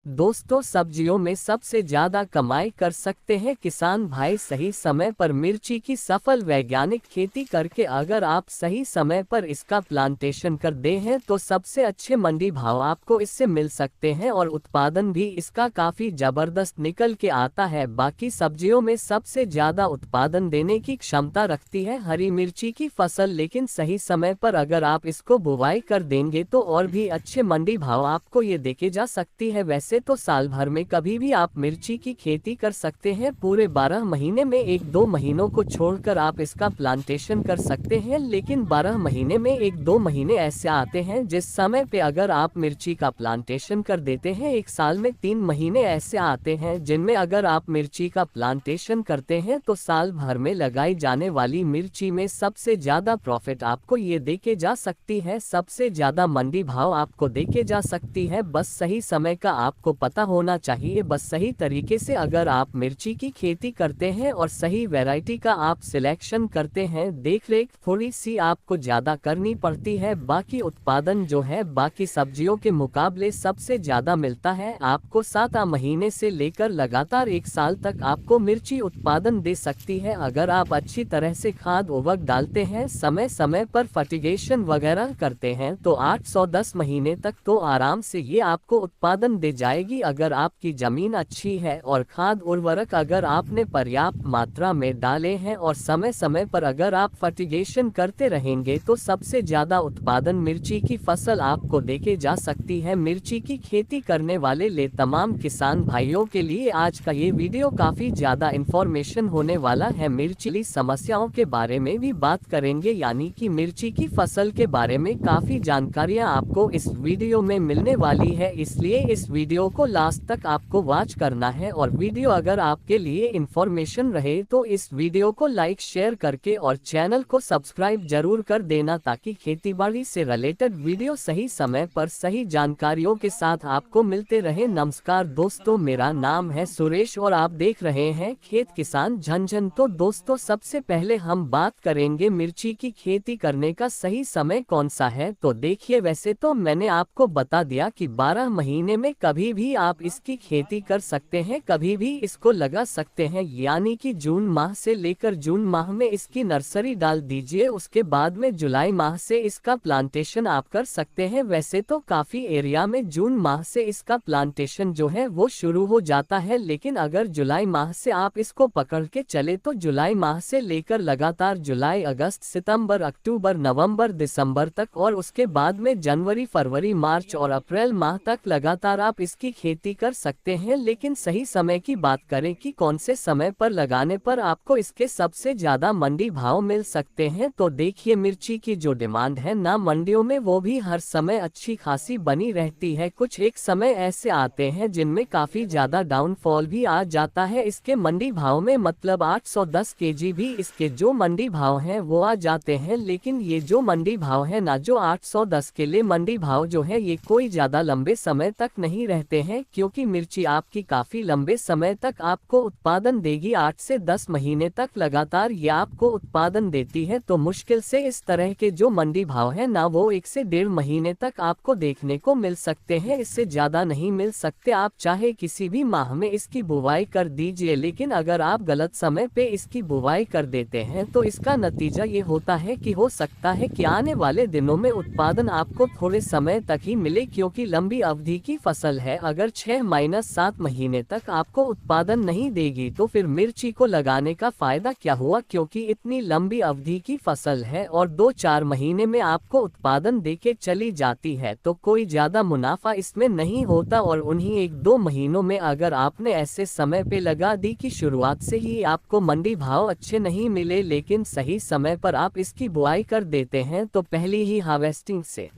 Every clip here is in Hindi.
दोस्तों, सब्जियों में सबसे ज्यादा कमाई कर सकते हैं किसान भाई सही समय पर मिर्ची की सफल वैज्ञानिक खेती करके। अगर आप सही समय पर इसका प्लांटेशन कर दे हैं तो सबसे अच्छे मंडी भाव आपको इससे मिल सकते हैं और उत्पादन भी इसका काफी जबरदस्त निकल के आता है। बाकी सब्जियों में सबसे ज्यादा उत्पादन देने की क्षमता रखती है हरी मिर्ची की फसल, लेकिन सही समय पर अगर आप इसको बुवाई कर देंगे तो और भी अच्छे मंडी भाव आपको ये देखे जा सकती है। वैसे तो साल भर में कभी भी आप मिर्ची की खेती कर सकते हैं, पूरे 12 महीने में 1-2 महीनों को छोड़कर आप इसका प्लांटेशन कर सकते हैं, लेकिन 12 महीने में 1-2 महीने ऐसे आते हैं जिस समय पे अगर आप मिर्ची का प्लांटेशन कर देते हैं। एक साल में 3 महीने ऐसे आते हैं जिनमें अगर आप मिर्ची का प्लांटेशन करते हैं तो साल भर में लगाई जाने वाली मिर्ची में सबसे ज्यादा प्रॉफिट आपको ये देके जा सकती है, सबसे ज्यादा मंडी भाव आपको देके जा सकती है। बस सही समय का आपको पता होना चाहिए। बस सही तरीके से अगर आप मिर्ची की खेती करते हैं और सही वैरायटी का आप सिलेक्शन करते हैं, देख रेख थोड़ी सी आपको ज्यादा करनी पड़ती है। बाकी उत्पादन जो है बाकी सब्जियों के मुकाबले सबसे ज्यादा मिलता है आपको। 7 महीने से लेकर लगातार 1 साल तक आपको मिर्ची उत्पादन दे सकती है अगर आप अच्छी तरह से खाद उर्वरक डालते हैं, समय समय पर फर्टिगेशन वगैरह करते हैं तो 810 महीने तक तो आराम से ये आपको उत्पादन दे जाएगी। अगर आपकी जमीन अच्छी है और खाद उर्वरक अगर आपने पर्याप्त मात्रा में डाले हैं और समय समय पर अगर आप फर्टिगेशन करते रहेंगे तो सबसे ज्यादा उत्पादन मिर्ची की फसल आपको देके जा सकती है। मिर्ची की खेती करने वाले तमाम किसान भाइयों के लिए आज का ये वीडियो काफी ज्यादा इंफॉर्मेशन होने वाला है। मिर्ची समस्याओं के बारे में भी बात करेंगे, यानी कि मिर्ची की फसल के बारे में काफी जानकारियां आपको इस वीडियो में मिलने वाली है, इसलिए इस वीडियो को लास्ट तक आपको वॉच करना है। और वीडियो अगर आपके लिए इंफॉर्मेशन रहे तो इस वीडियो को लाइक शेयर करके और चैनल को सब्सक्राइब जरूर कर देना, ताकि खेतीबाड़ी से रिलेटेड वीडियो सही समय पर सही जानकारियों के साथ आपको मिलते रहे। नमस्कार दोस्तों, मेरा नाम है सुरेश और आप देख रहे हैं खेत किसान झंझन। तो दोस्तों, सबसे पहले हम बात करेंगे मिर्ची की खेती करने का सही समय कौन सा है। तो देखिए, वैसे तो मैंने आपको बता दिया कि 12 महीने में कभी भी आप इसकी खेती कर सकते हैं, कभी भी इसको लगा सकते हैं, यानी कि जून माह से लेकर जून माह में इसकी नर्सरी डाल दीजिए। उसके बाद में जुलाई माह से इसका प्लांटेशन आप कर सकते हैं। वैसे तो काफी एरिया में जून माह से इसका प्लांटेशन जो है वो शुरू हो जाता है, लेकिन अगर जुलाई माह से आप इसको पकड़ के चले तो जुलाई माह से लेकर लगातार जुलाई, अगस्त, सितंबर, अक्टूबर, नवंबर, दिसंबर तक और उसके बाद में जनवरी, फरवरी, मार्च और अप्रैल माह तक लगातार आप इसकी खेती कर सकते हैं। लेकिन सही समय की बात करें कि कौन से समय पर लगाने पर आपको इसके सबसे ज्यादा मंडी भाव मिल सकते हैं, तो देखिए, मिर्ची की जो डिमांड है ना मंडियों में वो भी हर समय अच्छी खासी बनी रहती है। कुछ एक समय ऐसे आते हैं जिनमें काफी ज्यादा डाउनफॉल भी आ जाता है इसके मंडी भाव में, मतलब 810 केजी भी इसके जो मंडी भाव हैं वो आ जाते हैं। लेकिन ये जो मंडी भाव है ना, जो 810 के लिए मंडी भाव जो है, ये कोई ज्यादा लंबे समय तक नहीं रहते हैं, क्योंकि मिर्ची आपकी काफी लंबे समय तक आपको उत्पादन देगी। 8 से 10 महीने तक लगातार ये आपको उत्पादन देती है। तो मुश्किल से इस तरह के जो मंडी भाव है ना वो 1 से 1.5 महीने तक आपको देखने को मिल सकते हैं, इससे ज्यादा नहीं मिल सकते। आप चाहे किसी भी माह में इसकी बुवाई कर दीजिए, लेकिन अगर आप गलत समय पे इसकी बुवाई कर देते हैं तो इसका नतीजा ये होता है कि हो सकता है कि आने वाले दिनों में उत्पादन आपको थोड़े समय तक ही मिले, क्योंकि लंबी अवधि की फसल है। अगर 6-7 महीने तक आपको उत्पादन नहीं देगी तो फिर मिर्ची को लगाने का फायदा क्या हुआ, क्योंकि इतनी लंबी अवधि की फसल है और 2-4 महीने में आपको उत्पादन देके चली जाती है, तो कोई ज्यादा मुनाफा इसमें नहीं होता। और उन्हीं 1-2 महीनों में अगर आपने ऐसे समय पे लगा दी कि शुरुआत से ही आपको मंडी भाव अच्छे नहीं मिले, लेकिन सही समय पर आप इसकी बुआई कर देते हैं तो पहली ही हार्वेस्टिंग से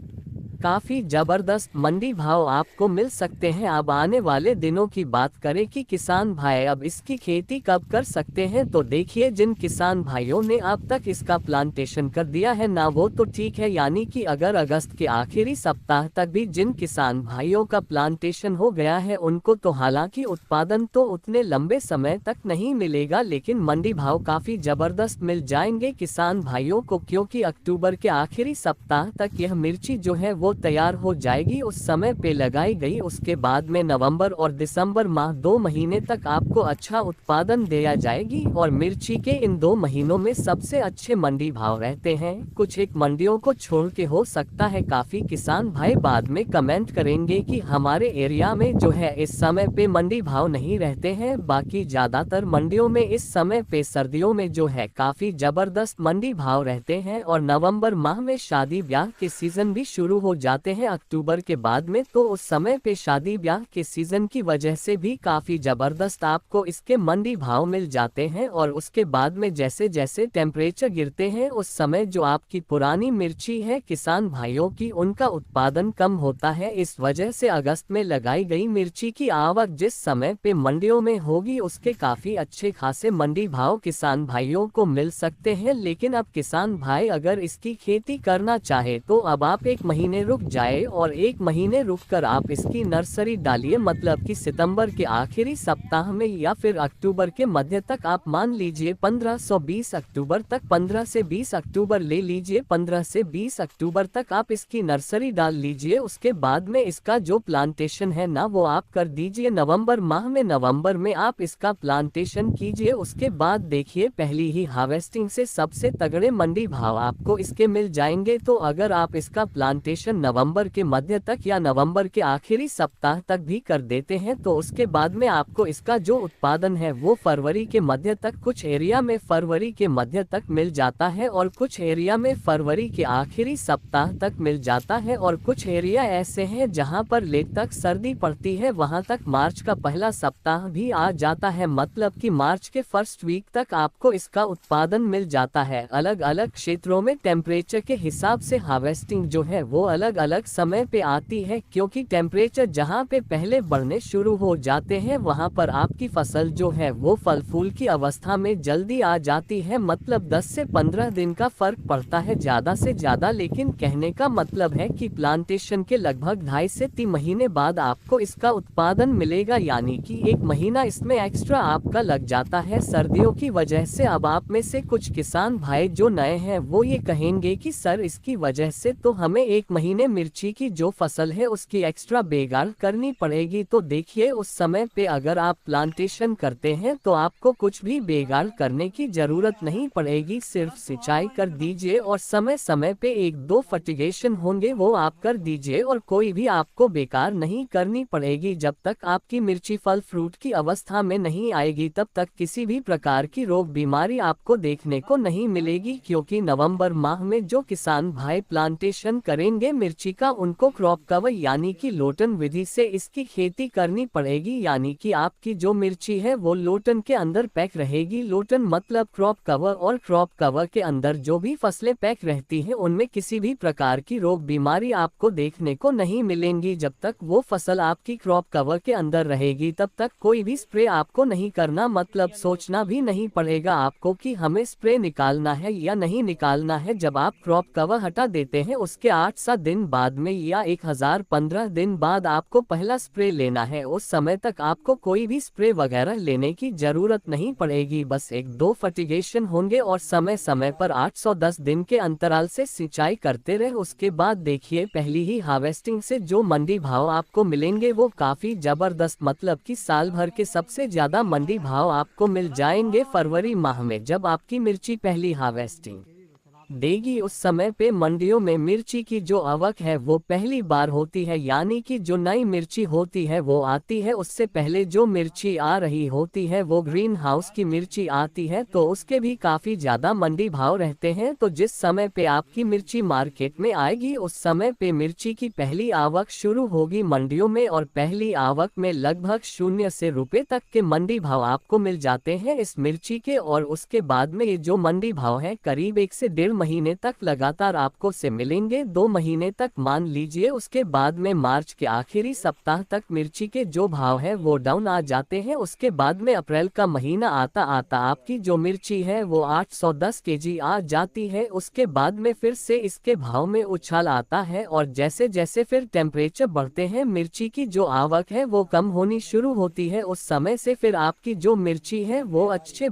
काफी जबरदस्त मंडी भाव आपको मिल सकते हैं। अब आने वाले दिनों की बात करें कि किसान भाई अब इसकी खेती कब कर सकते हैं, तो देखिए, जिन किसान भाइयों ने अब तक इसका प्लांटेशन कर दिया है ना वो तो ठीक है, यानी कि अगर अगस्त के आखिरी सप्ताह तक भी जिन किसान भाइयों का प्लांटेशन हो गया है उनको तो हालांकि उत्पादन तो उतने लंबे समय तक नहीं मिलेगा, लेकिन मंडी भाव काफी जबरदस्त मिल जाएंगे किसान भाइयों को, क्योंकि अक्टूबर के आखिरी सप्ताह तक यह मिर्ची जो है वो वो तैयार हो जाएगी उस समय पे लगाई गई। उसके बाद में नवंबर और दिसंबर माह 2 महीने तक आपको अच्छा उत्पादन दिया जाएगी और मिर्ची के इन 2 महीनों में सबसे अच्छे मंडी भाव रहते हैं। कुछ एक मंडियों को छोड़ के हो सकता है काफी किसान भाई बाद में कमेंट करेंगे कि हमारे एरिया में जो है इस समय पे मंडी भाव नहीं रहते हैं। बाकी ज्यादातर मंडियों में इस समय पे सर्दियों में जो है काफी जबरदस्त मंडी भाव रहते हैं और नवंबर माह में शादी ब्याह के सीजन भी शुरू हो जाते हैं अक्टूबर के बाद में, तो उस समय पे शादी ब्याह के सीजन की वजह से भी काफी जबरदस्त आपको इसके मंडी भाव मिल जाते हैं। और उसके बाद में जैसे जैसे टेम्परेचर गिरते हैं उस समय जो आपकी पुरानी मिर्ची है किसान भाइयों की उनका उत्पादन कम होता है। इस वजह से अगस्त में लगाई गई मिर्ची की आवक जिस समय पे मंडियों में होगी उसके काफी अच्छे खासे मंडी भाव किसान भाइयों को मिल सकते हैं। लेकिन अब किसान भाई अगर इसकी खेती करना चाहे तो अब आप 1 महीने रुक जाए और 1 महीने रुक कर आप इसकी नर्सरी डालिए, मतलब कि सितंबर के आखिरी सप्ताह में या फिर अक्टूबर के मध्य तक। आप मान लीजिए 15-20 अक्टूबर तक, 15 से 20 अक्टूबर ले लीजिए, 15 से 20 अक्टूबर तक आप इसकी नर्सरी डाल लीजिए। उसके बाद में इसका जो प्लांटेशन है ना वो आप कर दीजिए नवंबर माह में। नवंबर में आप इसका प्लांटेशन कीजिए। उसके बाद देखिए पहली ही हार्वेस्टिंग से सबसे तगड़े मंडी भाव आपको इसके मिल जाएंगे। तो अगर आप इसका प्लांटेशन नवंबर के मध्य तक या नवंबर के आखिरी सप्ताह तक भी कर देते हैं तो उसके बाद में आपको इसका जो उत्पादन है वो फरवरी के मध्य तक, कुछ एरिया में फरवरी के मध्य तक मिल जाता है और कुछ एरिया में फरवरी के आखिरी सप्ताह तक मिल जाता है। और कुछ एरिया ऐसे हैं जहां पर लेट तक सर्दी पड़ती है, वहां तक मार्च का पहला सप्ताह भी आ जाता है, मतलब कि मार्च के फर्स्ट वीक तक आपको इसका उत्पादन मिल जाता है। अलग अलग क्षेत्रों में टेम्परेचर के हिसाब से हार्वेस्टिंग जो है वो अलग अलग समय पे आती है, क्योंकि टेम्परेचर जहां पे पहले बढ़ने शुरू हो जाते हैं वहां पर आपकी फसल जो है वो फल फूल की अवस्था में जल्दी आ जाती है, मतलब 10 से 15 दिन का फर्क पड़ता है ज्यादा से ज्यादा। लेकिन कहने का मतलब है कि प्लांटेशन के लगभग 2.5 से 3 महीने बाद आपको इसका उत्पादन मिलेगा, यानी कि 1 महीना इसमें एक्स्ट्रा आपका लग जाता है सर्दियों की वजह से। अब आप में से कुछ किसान भाई जो नए हैं वो ये कहेंगे कि सर इसकी वजह से तो हमें 1 महीने मिर्ची की जो फसल है उसकी एक्स्ट्रा बेगाड़ करनी पड़ेगी। तो देखिए उस समय पे अगर आप प्लांटेशन करते हैं तो आपको कुछ भी बेगाड़ करने की जरूरत नहीं पड़ेगी, सिर्फ सिंचाई कर दीजिए और समय समय पे 1-2 फर्टिगेशन होंगे वो आप कर दीजिए और कोई भी आपको बेकार नहीं करनी पड़ेगी। जब तक आपकी मिर्ची फल फ्रूट की अवस्था में नहीं आएगी तब तक किसी भी प्रकार की रोग बीमारी आपको देखने को नहीं मिलेगी, क्योंकि नवंबर माह में जो किसान भाई प्लांटेशन करेंगे मिर्ची का उनको क्रॉप कवर यानी कि लोटन विधि से इसकी खेती करनी पड़ेगी, यानी कि आपकी जो मिर्ची है वो लोटन के अंदर पैक रहेगी। लोटन मतलब क्रॉप कवर, और क्रॉप कवर के अंदर जो भी फसलें पैक रहती हैं उनमें किसी भी प्रकार की रोग बीमारी आपको देखने को नहीं मिलेंगी। जब तक वो फसल आपकी क्रॉप कवर के अंदर रहेगी तब तक कोई भी स्प्रे आपको नहीं करना, मतलब सोचना भी नहीं पड़ेगा आपको कि हमें स्प्रे निकालना है या नहीं निकालना है। जब आप क्रॉप कवर हटा देते हैं उसके 8-7 दिन बाद में या 1015 दिन बाद आपको पहला स्प्रे लेना है, उस समय तक आपको कोई भी स्प्रे वगैरह लेने की जरूरत नहीं पड़ेगी। बस 1-2 फर्टिगेशन होंगे और समय समय पर 810 दिन के अंतराल से सिंचाई करते रहे। उसके बाद देखिए पहली ही हार्वेस्टिंग से जो मंडी भाव आपको मिलेंगे वो काफी जबरदस्त, मतलब कि साल भर के सबसे ज्यादा मंडी भाव आपको मिल जाएंगे फरवरी माह में जब आपकी मिर्ची पहली हार्वेस्टिंग देगी। उस समय पे मंडियों में मिर्ची की जो आवक है वो पहली बार होती है, यानी कि जो नई मिर्ची होती है वो आती है। उससे पहले जो मिर्ची आ रही होती है वो ग्रीन हाउस की मिर्ची आती है, तो उसके भी काफी ज्यादा मंडी भाव रहते हैं। तो जिस समय पे आपकी मिर्ची मार्केट में आएगी उस समय पे मिर्ची की पहली आवक शुरू होगी मंडियों में, और पहली आवक में लगभग 0 से रुपए तक के मंडी भाव आपको मिल जाते हैं इस मिर्ची के। और उसके बाद में ये जो मंडी भाव है करीब 1 से 1.5 महीने तक लगातार आपको से मिलेंगे, 2 महीने तक मान लीजिए। उसके बाद में मार्च के आखिरी सप्ताह तक मिर्ची के जो भाव है वो डाउन आ जाते हैं। उसके बाद में अप्रैल का महीना आता आता आपकी जो मिर्ची है वो 810 केजी आ जाती है। उसके बाद में फिर से इसके भाव में उछाल आता है, और जैसे जैसे फिर टेम्परेचर बढ़ते हैं मिर्ची की जो आवक है वो कम होनी शुरू होती है। उस समय से फिर आपकी जो मिर्ची है वो अच्छे